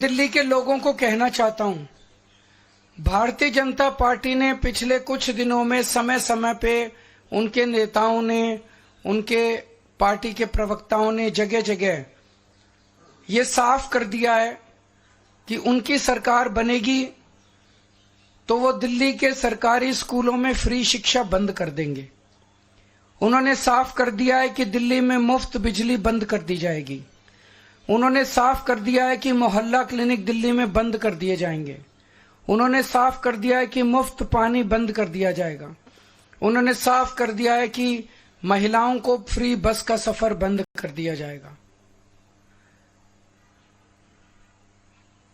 दिल्ली के लोगों को कहना चाहता हूं, भारतीय जनता पार्टी ने पिछले कुछ दिनों में समय समय पे उनके नेताओं ने, उनके पार्टी के प्रवक्ताओं ने जगह जगह ये साफ कर दिया है कि उनकी सरकार बनेगी तो वो दिल्ली के सरकारी स्कूलों में फ्री शिक्षा बंद कर देंगे। उन्होंने साफ कर दिया है कि दिल्ली में मुफ्त बिजली बंद कर दी जाएगी। उन्होंने साफ कर दिया है कि मोहल्ला क्लिनिक दिल्ली में बंद कर दिए जाएंगे। उन्होंने साफ कर दिया है कि मुफ्त पानी बंद कर दिया जाएगा। उन्होंने साफ कर दिया है कि महिलाओं को फ्री बस का सफर बंद कर दिया जाएगा।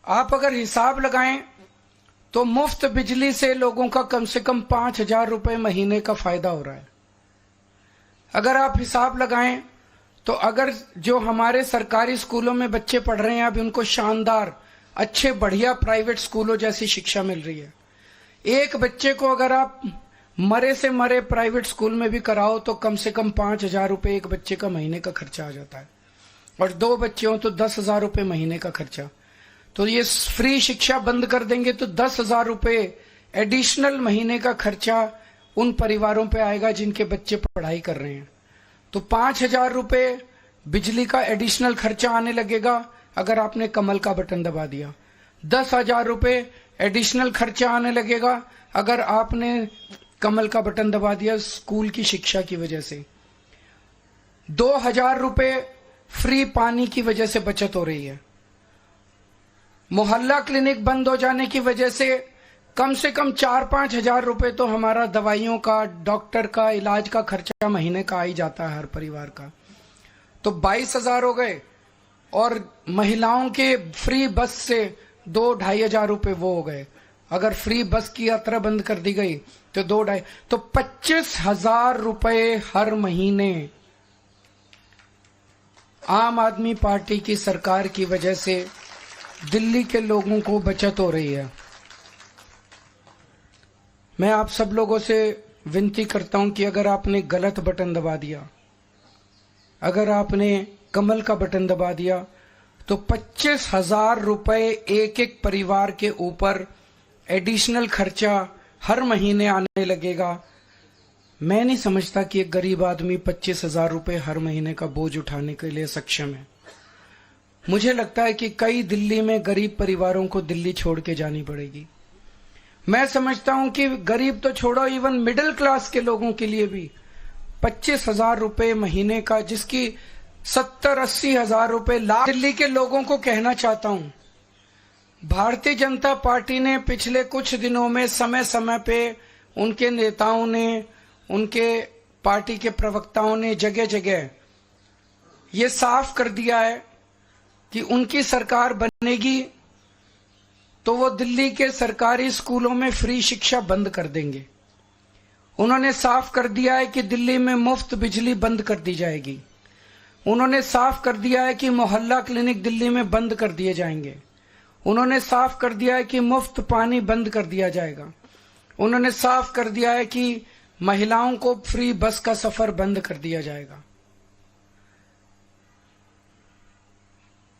आप अगर हिसाब लगाएं तो मुफ्त बिजली से लोगों का कम से कम 5,000 रुपए महीने का फायदा हो रहा है। अगर आप हिसाब लगाएं तो अगर जो हमारे सरकारी स्कूलों में बच्चे पढ़ रहे हैं अब उनको शानदार अच्छे बढ़िया प्राइवेट स्कूलों जैसी शिक्षा मिल रही है। एक बच्चे को अगर आप मरे से मरे प्राइवेट स्कूल में भी कराओ तो कम से कम 5,000 रुपए एक बच्चे का महीने का खर्चा आ जाता है, और 2 बच्चे हो तो 10,000 रुपए महीने का खर्चा। तो ये फ्री शिक्षा बंद कर देंगे तो 10,000 रुपए एडिशनल महीने का खर्चा उन परिवारों पे आएगा जिनके बच्चे पढ़ाई कर रहे हैं। तो 5,000 रुपए बिजली का एडिशनल खर्चा आने लगेगा अगर आपने कमल का बटन दबा दिया। 10,000 रुपए एडिशनल खर्चा आने लगेगा अगर आपने कमल का बटन दबा दिया स्कूल की शिक्षा की वजह से। 2,000 रुपए फ्री पानी की वजह से बचत हो रही है। मोहल्ला क्लिनिक बंद हो जाने की वजह से कम 4-5 हजार रुपए तो हमारा दवाइयों का, डॉक्टर का, इलाज का खर्चा महीने का आ ही जाता है हर परिवार का। तो 22,000 हो गए, और महिलाओं के फ्री बस से 2-2.5 हजार रुपए वो हो गए। अगर फ्री बस की यात्रा बंद कर दी गई तो 2-2.5 तो 25,000 रुपए हर महीने आम आदमी पार्टी की सरकार की वजह से दिल्ली के लोगों को बचत हो रही है। मैं आप सब लोगों से विनती करता हूं कि अगर आपने गलत बटन दबा दिया, अगर आपने कमल का बटन दबा दिया तो 25,000 रुपए एक एक परिवार के ऊपर एडिशनल खर्चा हर महीने आने लगेगा। मैं नहीं समझता कि एक गरीब आदमी 25,000 रुपए हर महीने का बोझ उठाने के लिए सक्षम है। मुझे लगता है कि कई दिल्ली में गरीब परिवारों को दिल्ली छोड़ के जानी पड़ेगी। मैं समझता हूं कि गरीब तो छोड़ो, इवन मिडिल क्लास के लोगों के लिए भी 25,000 रुपए महीने का, जिसकी 70-80 हजार रुपए लाख। दिल्ली के लोगों को कहना चाहता हूं, भारतीय जनता पार्टी ने पिछले कुछ दिनों में समय समय पे उनके नेताओं ने, उनके पार्टी के प्रवक्ताओं ने जगह जगह ये साफ कर दिया है कि उनकी सरकार बनेगी तो वो दिल्ली के सरकारी स्कूलों में फ्री शिक्षा बंद कर देंगे। उन्होंने साफ कर दिया है कि दिल्ली में मुफ्त बिजली बंद कर दी जाएगी। उन्होंने साफ कर दिया है कि मोहल्ला क्लिनिक दिल्ली में बंद कर दिए जाएंगे। उन्होंने साफ कर दिया है कि मुफ्त पानी बंद कर दिया जाएगा। उन्होंने साफ कर दिया है कि महिलाओं को फ्री बस का सफर बंद कर दिया जाएगा।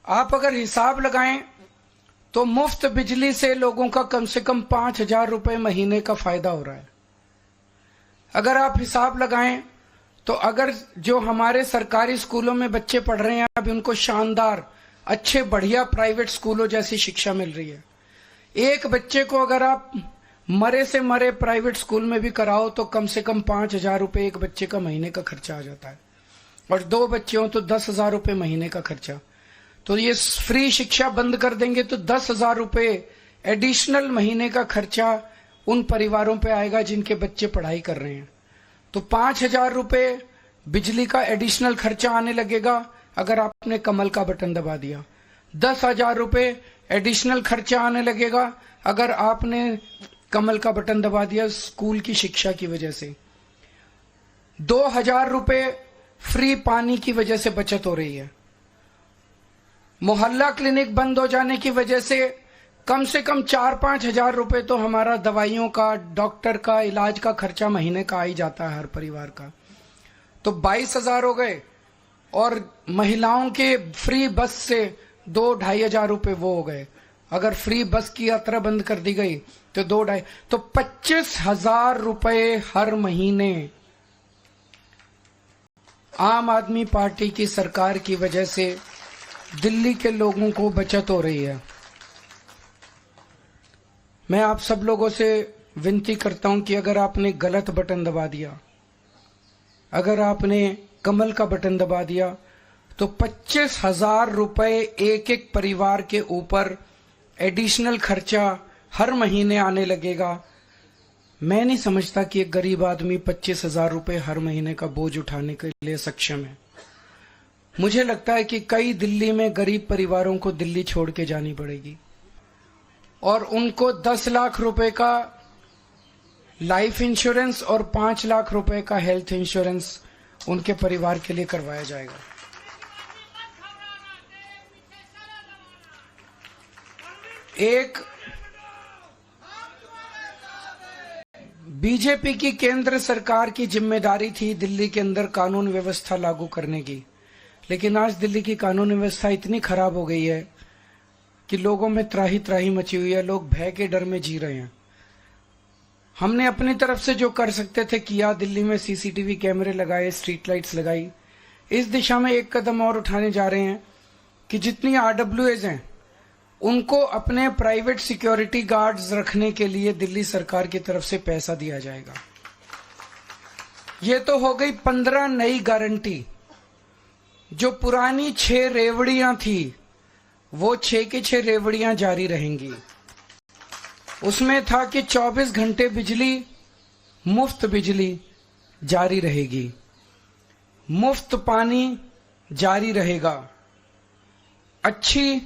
आप अगर हिसाब लगाएं तो मुफ्त बिजली से लोगों का कम से कम 5,000 रुपए महीने का फायदा हो रहा है। अगर आप हिसाब लगाएं तो अगर जो हमारे सरकारी स्कूलों में बच्चे पढ़ रहे हैं अब उनको शानदार अच्छे बढ़िया प्राइवेट स्कूलों जैसी शिक्षा मिल रही है। एक बच्चे को अगर आप मरे से मरे प्राइवेट स्कूल में भी कराओ तो कम से कम 5,000 रुपए एक बच्चे का महीने का खर्चा आ जाता है, और 2 बच्चे हो तो 10,000 रुपए महीने का खर्चा। तो ये फ्री शिक्षा बंद कर देंगे तो 10,000 रुपए एडिशनल महीने का खर्चा उन परिवारों पे आएगा जिनके बच्चे पढ़ाई कर रहे हैं। तो 5,000 रुपए बिजली का एडिशनल खर्चा आने लगेगा अगर आपने कमल का बटन दबा दिया। 10,000 रुपए एडिशनल खर्चा आने लगेगा अगर आपने कमल का बटन दबा दिया स्कूल की शिक्षा की वजह से। 2,000 रुपए फ्री पानी की वजह से बचत हो रही है। मोहल्ला क्लिनिक बंद हो जाने की वजह से कम 4-5 हजार रुपए तो हमारा दवाइयों का, डॉक्टर का, इलाज का खर्चा महीने का आ ही जाता है हर परिवार का। तो 22,000 हो गए, और महिलाओं के फ्री बस से 2-2.5 हजार रुपए वो हो गए। अगर फ्री बस की यात्रा बंद कर दी गई तो 2-2.5 तो 25,000 रुपए हर महीने आम आदमी पार्टी की सरकार की वजह से दिल्ली के लोगों को बचत हो रही है। मैं आप सब लोगों से विनती करता हूं कि अगर आपने गलत बटन दबा दिया, अगर आपने कमल का बटन दबा दिया, तो 25,000 रुपए एक एक परिवार के ऊपर एडिशनल खर्चा हर महीने आने लगेगा। मैं नहीं समझता कि एक गरीब आदमी 25,000 रुपए हर महीने का बोझ उठाने के लिए सक्षम है। मुझे लगता है कि कई दिल्ली में गरीब परिवारों को दिल्ली छोड़ के जानी पड़ेगी और उनको 10 लाख रुपए का लाइफ इंश्योरेंस और 5 लाख रुपए का हेल्थ इंश्योरेंस उनके परिवार के लिए करवाया जाएगा। एक बीजेपी की केंद्र सरकार की जिम्मेदारी थी दिल्ली के अंदर कानून व्यवस्था लागू करने की, लेकिन आज दिल्ली की कानून व्यवस्था इतनी खराब हो गई है कि लोगों में त्राही त्राही मची हुई है। लोग भय के डर में जी रहे हैं। हमने अपनी तरफ से जो कर सकते थे किया, दिल्ली में सीसीटीवी कैमरे लगाए, स्ट्रीट लाइट्स लगाई। इस दिशा में एक कदम और उठाने जा रहे हैं कि जितनी आरडब्ल्यूएज हैं उनको अपने प्राइवेट सिक्योरिटी गार्ड्स रखने के लिए दिल्ली सरकार की तरफ से पैसा दिया जाएगा। ये तो हो गई 15 नई गारंटी। जो पुरानी 6 रेवड़ियां थी वो 6 की 6 रेवड़ियां जारी रहेंगी। उसमें था कि 24 घंटे बिजली, मुफ्त बिजली जारी रहेगी, मुफ्त पानी जारी रहेगा, अच्छी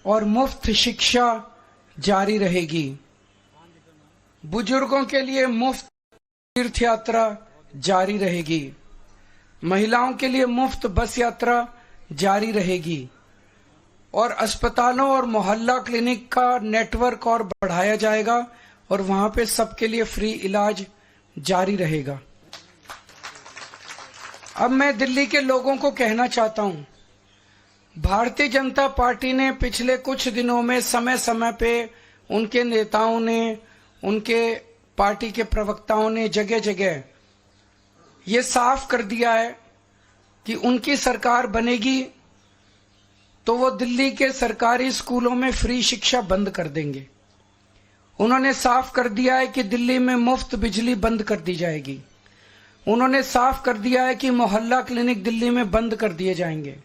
और मुफ्त शिक्षा जारी रहेगी, बुजुर्गों के लिए मुफ्त तीर्थ यात्रा जारी रहेगी, महिलाओं के लिए मुफ्त बस यात्रा जारी रहेगी और अस्पतालों और मोहल्ला क्लिनिक का नेटवर्क और बढ़ाया जाएगा और वहां पे सबके लिए फ्री इलाज जारी रहेगा। अब मैं दिल्ली के लोगों को कहना चाहता हूं, भारतीय जनता पार्टी ने पिछले कुछ दिनों में समय समय पे उनके नेताओं ने, उनके पार्टी के प्रवक्ताओं ने जगह जगह ये साफ कर दिया है कि उनकी सरकार बनेगी तो वो दिल्ली के सरकारी स्कूलों में फ्री शिक्षा बंद कर देंगे। उन्होंने साफ कर दिया है कि दिल्ली में मुफ्त बिजली बंद कर दी जाएगी। उन्होंने साफ कर दिया है कि मोहल्ला क्लिनिक दिल्ली में बंद कर दिए जाएंगे।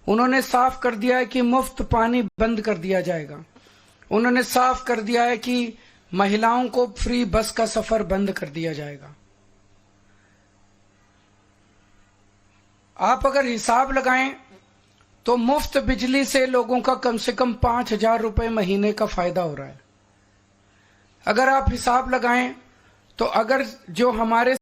उन्होंने साफ कर दिया है कि मुफ्त पानी बंद कर दिया जाएगा। उन्होंने साफ कर दिया है कि महिलाओं को फ्री बस का सफर बंद कर दिया जाएगा। आप अगर हिसाब लगाएं तो मुफ्त बिजली से लोगों का कम से कम 5,000 रुपए महीने का फायदा हो रहा है। अगर आप हिसाब लगाएं तो अगर जो हमारे